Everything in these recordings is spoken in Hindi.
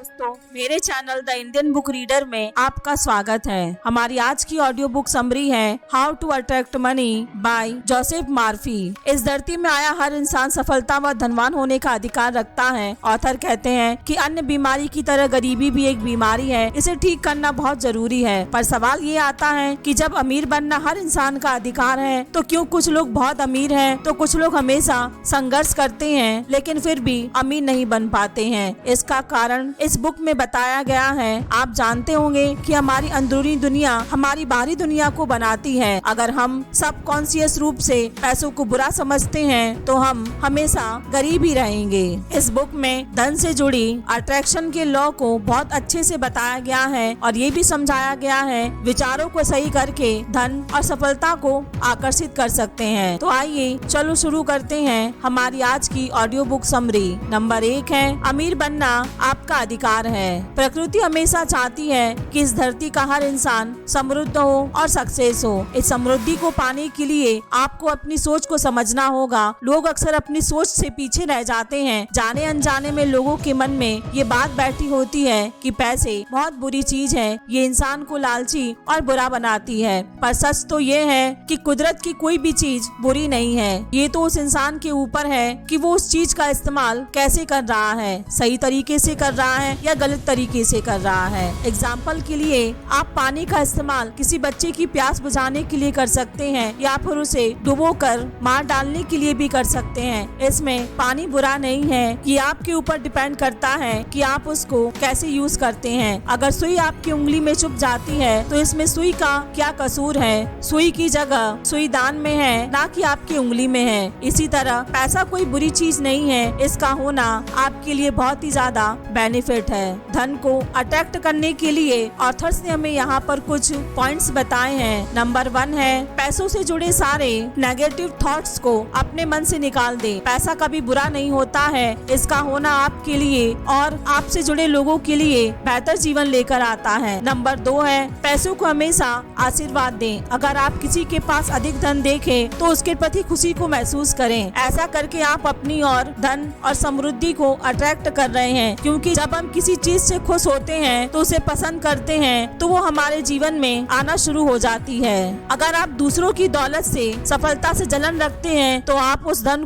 दोस्तों, मेरे channel the Indian book reader में आपका स्वागत है। हमारी आज की ऑडियो बुक समरी है how to attract money by Joseph Murphy. इस धरती में आया हर इंसान सफलता व धनवान होने का अधिकार रखता है। ऑथर कहते हैं कि अन्य बीमारी की तरह गरीबी भी एक बीमारी है, इसे ठीक करना बहुत जरूरी है। पर सवाल ये आता है कि जब अमीर बनना हर इंसान का अधिकार है तो क्यों कुछ लोग बहुत अमीर हैं तो कुछ लोग हमेशा संघर्ष करते हैं लेकिन फिर भी अमीर नहीं बन पाते हैं। इसका कारण इस बुक में बताया गया है। आप जानते होंगे कि हमारी अंदरूनी दुनिया हमारी बाहरी दुनिया को बनाती है। अगर हम सबकॉन्शियस रूप से पैसों को बुरा समझते हैं तो हम हमेशा गरीब ही रहेंगे। इस बुक में धन से जुड़ी अट्रैक्शन के लॉ को बहुत अच्छे से बताया गया है और ये भी समझाया गया है विचारों को सही करके धन और सफलता को आकर्षित कर सकते हैं। तो आइए चलो शुरू करते हैं हमारी आज की ऑडियो बुक समरी। नंबर 1 है अमीर बनना आपका अधिकार है। प्रकृति हमेशा चाहती है कि इस धरती का हर इंसान समृद्ध हो और सक्सेस हो। इस समृद्धि को पाने के लिए आपको अपनी सोच को समझना होगा। लोग अक्सर अपनी सोच से पीछे रह जाते हैं। जाने अनजाने में लोगों के मन में ये बात बैठी होती है कि पैसे बहुत बुरी चीज है, ये इंसान को लालची और बुरा बनाती है। पर सच तो ये है कि कुदरत की कोई भी चीज बुरी नहीं है। ये तो उस इंसान के ऊपर है कि वो उस चीज का इस्तेमाल कैसे कर रहा है, सही तरीके से कर रहा है या गलत तरीके से कर रहा है। एग्जाम्पल के लिए आप पानी का इस्तेमाल किसी बच्चे की प्यास बुझाने के लिए कर सकते हैं या फिर उसे डुबोकर मार डालने के लिए भी कर सकते हैं। इसमें पानी बुरा नहीं है, ये आपके ऊपर डिपेंड करता है कि आप उसको कैसे यूज करते हैं। अगर सुई आपकी उंगली में चुभ जाती है तो इसमें सुई का क्या कसूर है? सुई की जगह सुई दान में है, ना कि आपकी उंगली में है। इसी तरह पैसा कोई बुरी चीज नहीं है, इसका होना आपके लिए बहुत ही ज्यादा बेनिफिट है। धन को अट्रैक्ट करने के लिए ऑथर्स ने हमें यहाँ पर कुछ पॉइंट्स बताए हैं। नंबर 1 है पैसों से जुड़े सारे नेगेटिव थॉट्स को अपने मन से निकाल दे। पैसा कभी बुरा नहीं होता है, इसका होना आपके लिए और आपसे जुड़े लोगों के लिए बेहतर जीवन लेकर आता है। नंबर 2 है पैसों को हमेशा आशीर्वाद दें। अगर आप किसी के पास अधिक धन देखें तो उसके प्रति खुशी को महसूस करें। ऐसा करके आप अपनी और धन और समृद्धि को अट्रैक्ट कर रहे हैं, क्योंकि जब हम किसी चीज से खुश होते हैं तो उसे पसंद करते हैं तो वो हमारे जीवन में आना शुरू हो जाती है। अगर आप दूसरों की दौलत से सफलता से जलन रखते हैं तो आप उस धन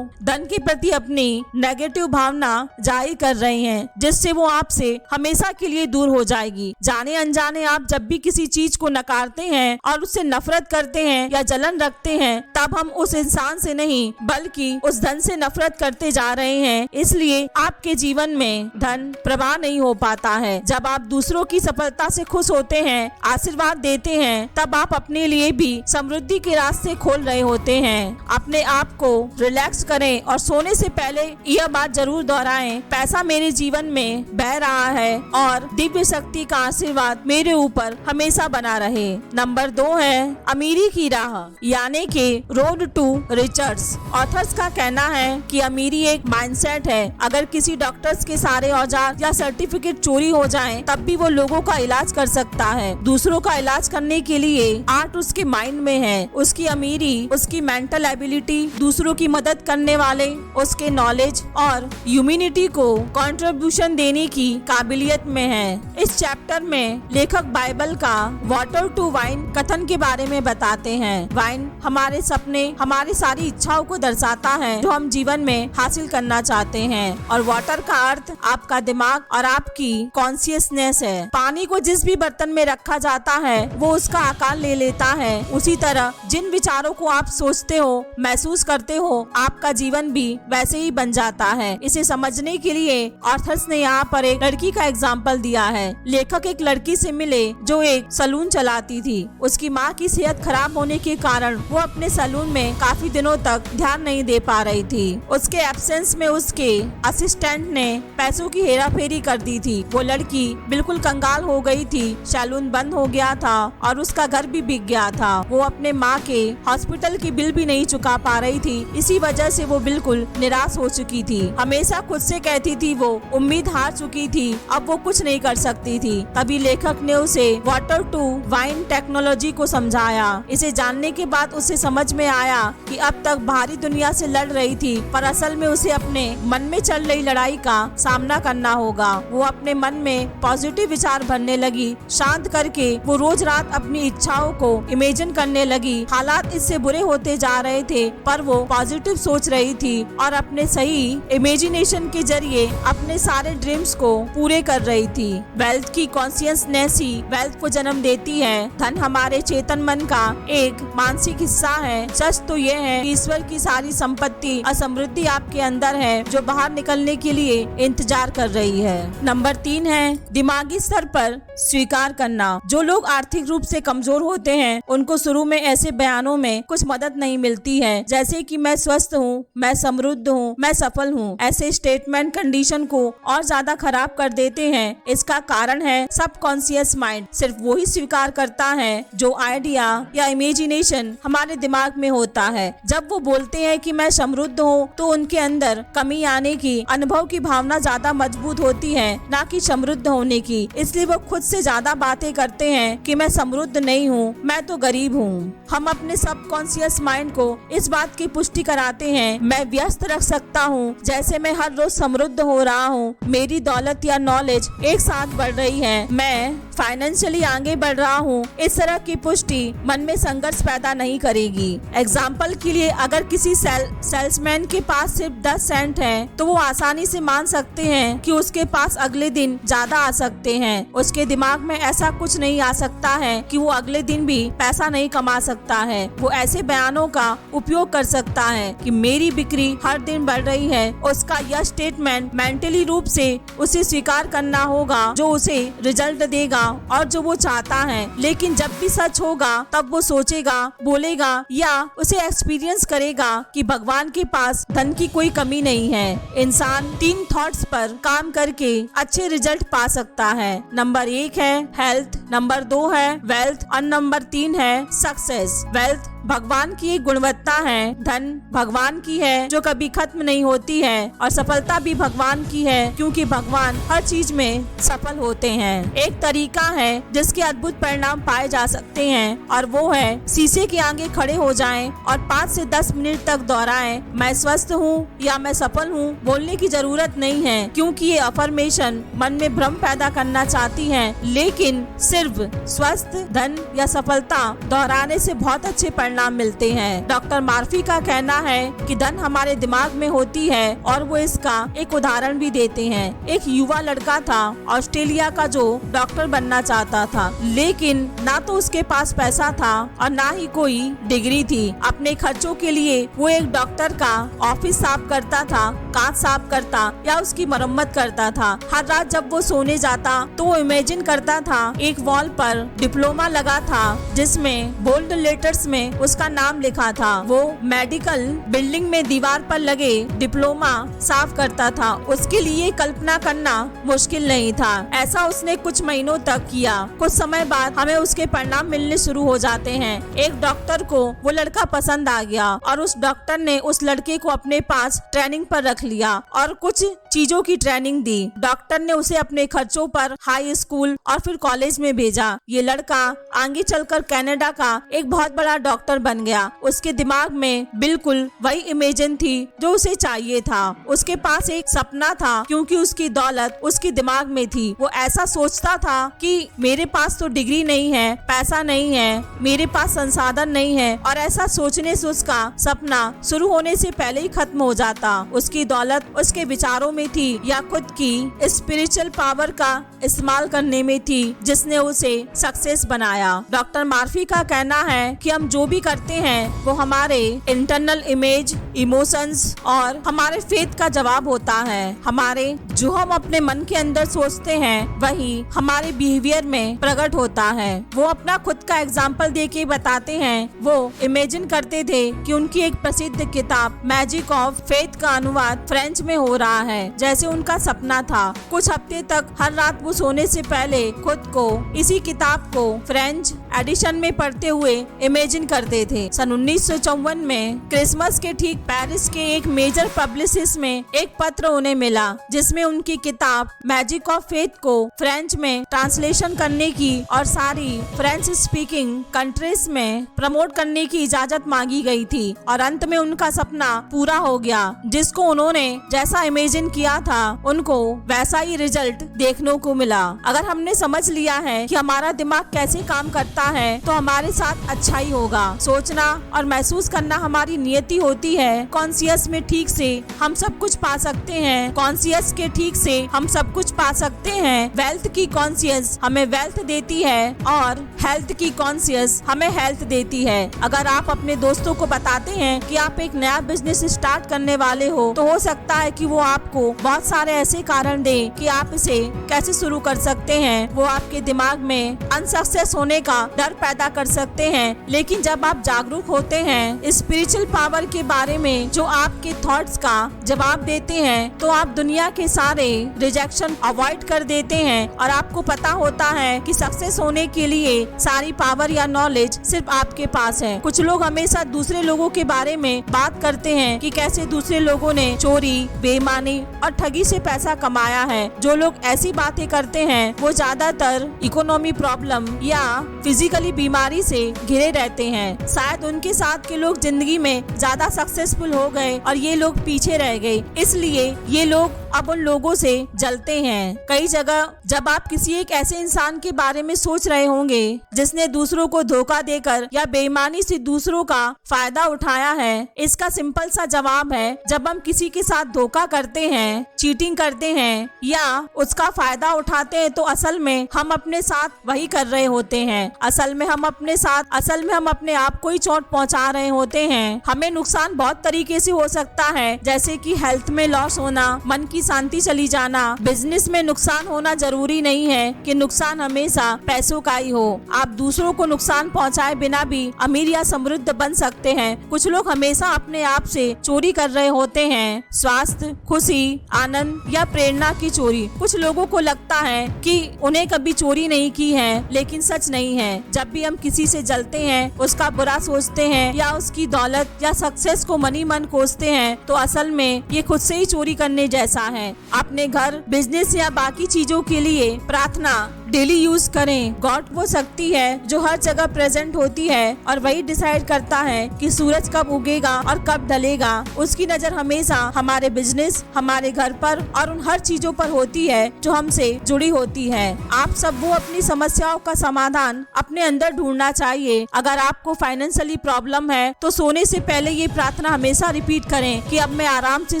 के प्रति अपनी नेगेटिव भावना जाहिर कर रहे हैं, जिससे वो आपसे हमेशा के लिए दूर हो जाएगी। जाने अनजाने आप जब भी किसी चीज को नकारते हैं और उससे नफरत करते हैं या जलन रखते हैं तब हम उस इंसान से नहीं बल्कि उस धन से नफरत करते जा रहे हैं। इसलिए आपके जीवन में धन प्रवाह नहीं हो पाता है। जब आप दूसरों की सफलता से खुश होते हैं, आशीर्वाद देते हैं, तब आप अपने लिए भी समृद्धि के रास्ते खोल रहे होते हैं। अपने आप को रिलैक्स करें और सोने से पहले यह बात जरूर दोहराएं, पैसा मेरे जीवन में बह रहा है और दिव्य शक्ति का आशीर्वाद मेरे ऊपर हमेशा बना रहे। नंबर 2 है अमीरी की राह, यानी कि रोड टू रिचर्स। ऑथर्स का कहना है कि अमीरी एक माइंडसेट है। अगर किसी डॉक्टर्स के सारे औजार या सर्टिफिकेट चोरी हो जाएं, तब भी वो लोगों का इलाज कर सकता है। दूसरों का इलाज करने के लिए आर्ट उसके माइंड में है। उसकी अमीरी उसकी मेंटल एबिलिटी, दूसरों की मदद करने वाले उसके नॉलेज और ह्यूमैनिटी को कंट्रीब्यूशन देने की काबिलियत में है। इस चैप्टर में लेखक बाइबल का वाटर टू वाइन कथन के बारे में बताते हैं। वाइन हमारे सपने, हमारी सारी इच्छाओं को दर्शाता है जो हम जीवन में हासिल करना चाहते हैं, और वाटर का अर्थ आपका दिमाग और आपकी कॉन्शियसनेस है। पानी को जिस भी बर्तन में रखा जाता है वो उसका आकार ले लेता है। उसी तरह जिन विचारों को आप सोचते हो, महसूस करते हो, आपका जीवन भी वैसे ही बन जाता है। इसे समझने के लिए ऑथर्स ने यहाँ पर एक लड़की का एग्जाम्पल दिया है। लेखक एक लड़की से मिले जो एक सलून चलाती थी। उसकी माँ की सेहत खराब होने के कारण वो अपने सलून में काफी दिनों तक ध्यान नहीं दे पा रही थी। उसके एब्सेंस में उसके असिस्टेंट ने पैसों की हेराफेरी कर दी थी। वो लड़की बिल्कुल कंगाल हो गई थी। सैलून बंद हो गया था और उसका घर भी बिक गया था। वो अपने माँ के हॉस्पिटल की बिल भी नहीं चुका पा रही थी। इसी वजह से वो बिल्कुल निराश हो चुकी थी। हमेशा खुद से कहती थी वो उम्मीद हार चुकी थी, अब वो कुछ नहीं कर सकती थी। तभी लेखक ने उसे वाटर टू वाइन टेक्नोलॉजी को समझाया। इसे जानने के बाद उसे समझ में आया कि अब तक बाहरी दुनिया से लड़ रही थी, पर असल में उसे अपने मन में चल रही लड़ाई का सामना करना होगा। होगा। वो अपने मन में पॉजिटिव विचार भरने लगी। शांत करके वो रोज रात अपनी इच्छाओं को इमेजिन करने लगी। हालात इससे बुरे होते जा रहे थे, पर वो पॉजिटिव सोच रही थी और अपने सही इमेजिनेशन के जरिए अपने सारे ड्रीम्स को पूरे कर रही थी। वेल्थ की कॉन्शियसनेस ही वेल्थ को जन्म देती है। धन हमारे चेतन मन का एक मानसिक हिस्सा है। सच तो यह है कि ईश्वर की सारी संपत्ति और समृद्धि आपके अंदर है, जो बाहर निकलने के लिए इंतजार कर रही है। नंबर 3 है दिमागी स्तर पर स्वीकार करना। जो लोग आर्थिक रूप से कमजोर होते हैं, उनको शुरू में ऐसे बयानों में कुछ मदद नहीं मिलती है, जैसे कि मैं स्वस्थ हूँ, मैं समृद्ध हूँ, मैं सफल हूँ। ऐसे स्टेटमेंट कंडीशन को और ज्यादा खराब कर देते हैं। इसका कारण है सबकॉन्शियस माइंड सिर्फ वही स्वीकार करता है जो आइडिया या इमेजिनेशन हमारे दिमाग में होता है। जब वो बोलते हैं कि मैं समृद्ध हूँ, तो उनके अंदर कमी आने की अनुभव की भावना ज्यादा मजबूत होती है, ना कि समृद्ध होने की। इसलिए वो खुद से ज्यादा बातें करते हैं कि मैं समृद्ध नहीं हूँ, मैं तो गरीब हूँ। हम अपने सबकॉन्शियस माइंड को इस बात की पुष्टि कराते हैं, मैं व्यस्त रख सकता हूँ, जैसे मैं हर रोज समृद्ध हो रहा हूँ, मेरी दौलत या नॉलेज एक साथ बढ़ रही है, मैं फाइनेंशियली आगे बढ़ रहा हूँ। इस तरह की पुष्टि मन में संघर्ष पैदा नहीं करेगी। एग्जाम्पल के लिए, अगर किसी सेल्समैन के पास सिर्फ 10 सेंट है, तो वो आसानी से मान सकते हैं कि उसके पास अगले दिन ज्यादा आ सकते हैं। उसके दिमाग में ऐसा कुछ नहीं आ सकता है कि वो अगले दिन भी पैसा नहीं कमा सकता है। वो ऐसे बयानों का उपयोग कर सकता है कि मेरी बिक्री हर दिन बढ़ रही है। उसका यह स्टेटमेंट मेंटली रूप से उसे स्वीकार करना होगा, जो उसे रिजल्ट देगा और जो वो चाहता है। लेकिन जब भी सच होगा, तब वो सोचेगा, बोलेगा या उसे एक्सपीरियंस करेगा कि भगवान के पास धन की कोई कमी नहीं है। इंसान 3 थॉट्स पर काम करके अच्छे रिजल्ट पा सकता है। नंबर 1 है हेल्थ, नंबर 2 है वेल्थ और नंबर 3 है सक्सेस। वेल्थ भगवान की एक गुणवत्ता है, धन भगवान की है जो कभी खत्म नहीं होती है, और सफलता भी भगवान की है, क्योंकि भगवान हर चीज में सफल होते हैं। एक तरीका है जिसके अद्भुत परिणाम पाए जा सकते हैं, और वो है शीशे के आगे खड़े हो जाएं और 5 से 10 मिनट तक दोहराएं, मैं स्वस्थ हूँ या मैं सफल हूँ। बोलने की जरूरत नहीं है, क्योंकि ये अफर्मेशन मन में भ्रम पैदा करना चाहती है, लेकिन सिर्फ स्वस्थ, धन या सफलता दोहराने से बहुत अच्छे परिणाम मिलते हैं। डॉक्टर मार्फी का कहना है कि धन हमारे दिमाग में होती है, और वो इसका एक उदाहरण भी देते हैं। एक युवा लड़का था ऑस्ट्रेलिया का, जो डॉक्टर बनना चाहता था, लेकिन ना तो उसके पास पैसा था और ना ही कोई डिग्री थी। अपने खर्चों के लिए वो एक डॉक्टर का ऑफिस साफ करता था, कांच साफ करता या उसकी मरम्मत करता था। हर रात जब वो सोने जाता, तो वो इमेजिन करता था एक वॉल पर डिप्लोमा लगा था, जिसमें बोल्ड लेटर्स में उसका नाम लिखा था। वो मेडिकल बिल्डिंग में दीवार पर लगे डिप्लोमा साफ करता था। उसके लिए कल्पना करना मुश्किल नहीं था। ऐसा उसने कुछ महीनों तक किया। कुछ समय बाद हमें उसके परिणाम मिलने शुरू हो जाते हैं। एक डॉक्टर को वो लड़का पसंद आ गया, और उस डॉक्टर ने उस लड़के को अपने पास ट्रेनिंग पर रख लिया और कुछ चीजों की ट्रेनिंग दी। डॉक्टर ने उसे अपने खर्चों पर हाई स्कूल और फिर कॉलेज में भेजा। ये लड़का आगे चलकर कनाडा का एक बहुत बड़ा डॉक्टर बन गया। उसके दिमाग में बिल्कुल वही इमेजिन थी जो उसे चाहिए था। उसके पास एक सपना था, क्योंकि उसकी दौलत उसके दिमाग में थी। वो ऐसा सोचता था कि मेरे पास तो डिग्री नहीं है, पैसा नहीं है, मेरे पास संसाधन नहीं है, और ऐसा सोचने से उसका सपना शुरू होने से पहले ही खत्म हो जाता। उसकी दौलत उसके विचारों में थी या खुद की स्पिरिचुअल पावर का इस्तेमाल करने में थी, जिसने उसे सक्सेस बनाया। डॉक्टर मार्फी का कहना है कि हम जो भी करते हैं वो हमारे इंटरनल इमेज, इमोशंस और हमारे फेथ का जवाब होता है। जो हम अपने मन के अंदर सोचते हैं, वही हमारे बिहेवियर में प्रकट होता है। वो अपना खुद का एग्जाम्पल देके बताते हैं। वो इमेजिन करते थे कि उनकी एक प्रसिद्ध किताब मैजिक ऑफ फेथ का अनुवाद फ्रेंच में हो रहा है, जैसे उनका सपना था। कुछ हफ्ते तक हर रात वो सोने से पहले खुद को इसी किताब को फ्रेंच एडिशन में पढ़ते हुए इमेजिन करते थे। सन 1954 में क्रिसमस के ठीक पेरिस के एक मेजर पब्लिसिस्ट में एक पत्र उन्हें मिला, जिसमें उनकी किताब मैजिक ऑफ फेथ को फ्रेंच में ट्रांसलेशन करने की और सारी फ्रेंच स्पीकिंग कंट्रीज में प्रमोट करने की इजाजत मांगी गई थी। और अंत में उनका सपना पूरा हो गया, जिसको उन्होंने जैसा इमेजिन किया था उनको वैसा ही रिजल्ट देखने को मिला। अगर हमने समझ लिया है कि हमारा दिमाग कैसे काम करता है तो हमारे साथ अच्छा ही होगा। सोचना और महसूस करना हमारी नियति होती है। कॉन्शियस में ठीक से हम सब कुछ पा सकते हैं। कॉन्शियस के ठीक से हम सब कुछ पा सकते हैं। वेल्थ की कॉन्शियस हमें वेल्थ देती है और हेल्थ की कॉन्शियस हमें हेल्थ देती है। अगर आप अपने दोस्तों को बताते हैं कि आप एक नया बिजनेस स्टार्ट करने वाले हो तो हो सकता है कि वो आपको बहुत सारे ऐसे कारण दे कि आप इसे कैसे शुरू कर सकते हैं। वो आपके दिमाग में अनसक्सेस होने का डर पैदा कर सकते हैं। लेकिन जब आप जागरूक होते हैं स्पिरिचुअल पावर के बारे में जो आपके थॉट्स का जवाब देते हैं तो आप दुनिया के सारे रिजेक्शन अवॉइड कर देते हैं और आपको पता होता है कि सक्सेस होने के लिए सारी पावर या नॉलेज सिर्फ आपके पास है। कुछ लोग हमेशा दूसरे लोगों के बारे में बात करते हैं कि कैसे दूसरे लोगों ने चोरी, बेईमानी और ठगी से पैसा कमाया है। जो लोग ऐसी बातें करते हैं वो ज्यादातर इकोनॉमी प्रॉब्लम या फिजिकली बीमारी से घिरे रहते हैं। शायद उनके साथ के लोग जिंदगी में ज्यादा सक्सेसफुल हो गए और ये लोग पीछे रह गए, इसलिए ये लोग अब उन लोगों से जलते हैं। कई जगह जब आप किसी एक ऐसे इंसान के बारे में सोच रहे होंगे जिसने दूसरों को धोखा देकर या बेईमानी से दूसरों का फायदा उठाया है, इसका सिंपल सा जवाब है जब हम किसी के साथ धोखा करते हैं, चीटिंग करते हैं या उसका फायदा उठाते हैं तो असल में हम अपने साथ वही कर रहे होते हैं। असल में हम अपने आप को ही चोट पहुंचा रहे होते हैं। हमें नुकसान बहुत तरीके से हो सकता है, जैसे कि हेल्थ में लॉस होना, मन की शांति चली जाना। बिजनेस में नुकसान होना जरूरी नहीं है कि नुकसान हमेशा पैसों का ही हो। आप दूसरों को नुकसान पहुंचाए बिना भी अमीर या समृद्ध बन सकते हैं। कुछ लोग हमेशा अपने आप से चोरी कर रहे होते हैं, स्वास्थ्य, खुशी, आनंद या प्रेरणा की चोरी। कुछ लोगों को लगता है कि उन्हें कभी चोरी नहीं की है, लेकिन सच नहीं है। जब भी हम किसी से जलते हैं, उसका बुरा सोचते हैं या उसकी दौलत या सक्सेस को मनी मन कोसते हैं तो असल में ये खुद से ही चोरी करने जैसा है। अपने घर, बिजनेस या बाकी चीजों के लिए प्रार्थना डेली यूज करें। गॉड वो शक्ति है जो हर जगह प्रेजेंट होती है और वही डिसाइड करता है कि सूरज कब उगेगा और कब ढलेगा। उसकी नजर हमेशा हमारे बिजनेस, हमारे घर पर और उन हर चीजों पर होती है जो हमसे जुड़ी होती है। आप सबको अपनी समस्याओं का समाधान अपने अंदर ढूंढना चाहिए। अगर आपको फाइनेंशियली प्रॉब्लम है तो सोने से पहले ये प्रार्थना हमेशा रिपीट करें कि अब मैं आराम से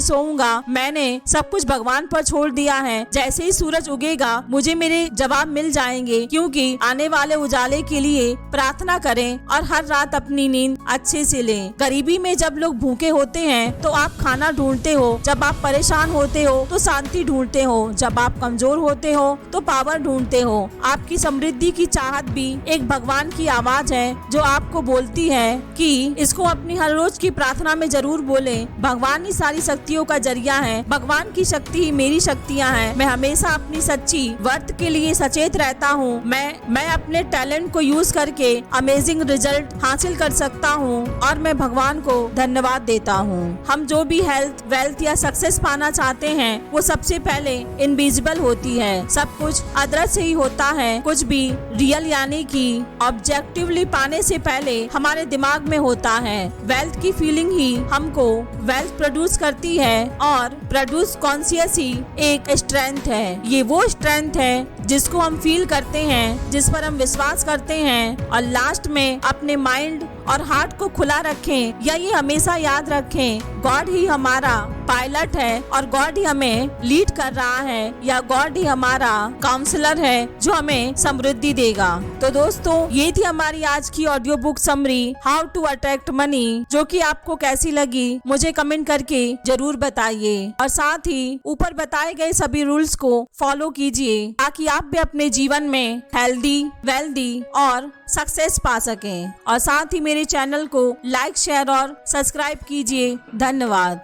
सोऊंगा, मैंने सब कुछ भगवान पर छोड़ दिया है। जैसे ही सूरज उगेगा मुझे मेरे जवाब मिल जाएंगे, क्योंकि आने वाले उजाले के लिए प्रार्थना करें और हर रात अपनी नींद अच्छे से लें। गरीबी में जब लोग भूखे होते हैं तो आप खाना ढूंढते हो, जब आप परेशान होते हो तो शांति ढूंढते हो, जब आप कमजोर होते हो तो पावर ढूंढते हो। आपकी समृद्धि की चाहत भी एक भगवान की आवाज है जो आपको बोलती है कि इसको अपनी हर रोज की प्रार्थना में जरूर बोलें। भगवान ही सारी शक्तियों का जरिया है, भगवान की शक्ति ही मेरी शक्तियाँ हैं। मैं हमेशा अपनी सच्ची वर्थ के लिए सचेत रहता हूँ। मैं अपने टैलेंट को यूज करके अमेजिंग रिजल्ट हासिल कर सकता हूँ और मैं भगवान को धन्यवाद देता हूँ। हम जो भी हेल्थ, वेल्थ या सक्सेस पाना चाहते हैं वो सबसे पहले इनविजिबल होती है। सब कुछ अदृश्य ही होता है। कुछ भी रियल यानी कि ऑब्जेक्टिवली पाने से पहले हमारे दिमाग में होता है। वेल्थ की फीलिंग ही हमको वेल्थ प्रोड्यूस करती है और प्रोड्यूस कॉन्शियस ही एक स्ट्रेंथ है। ये वो स्ट्रेंथ है जिसको हम फील करते हैं, जिस पर हम विश्वास करते हैं और लास्ट में अपने माइंड और हार्ट को खुला रखें। या ये हमेशा याद रखें, गॉड ही हमारा पायलट है और गॉड ही हमें लीड कर रहा है, या गॉड ही हमारा काउंसलर है जो हमें समृद्धि देगा। तो दोस्तों, ये थी हमारी आज की audio book summary how to attract money, जो कि आपको कैसी लगी मुझे कमेंट करके जरूर बताइए और साथ ही ऊपर बताए गए सभी रूल्स को फॉलो कीजिए ताकि आप भी अपने जीवन में हेल्दी, वेल्दी और सक्सेस पा सकें। और साथ ही मेरे चैनल को लाइक, शेयर और सब्सक्राइब कीजिए। धन्यवाद।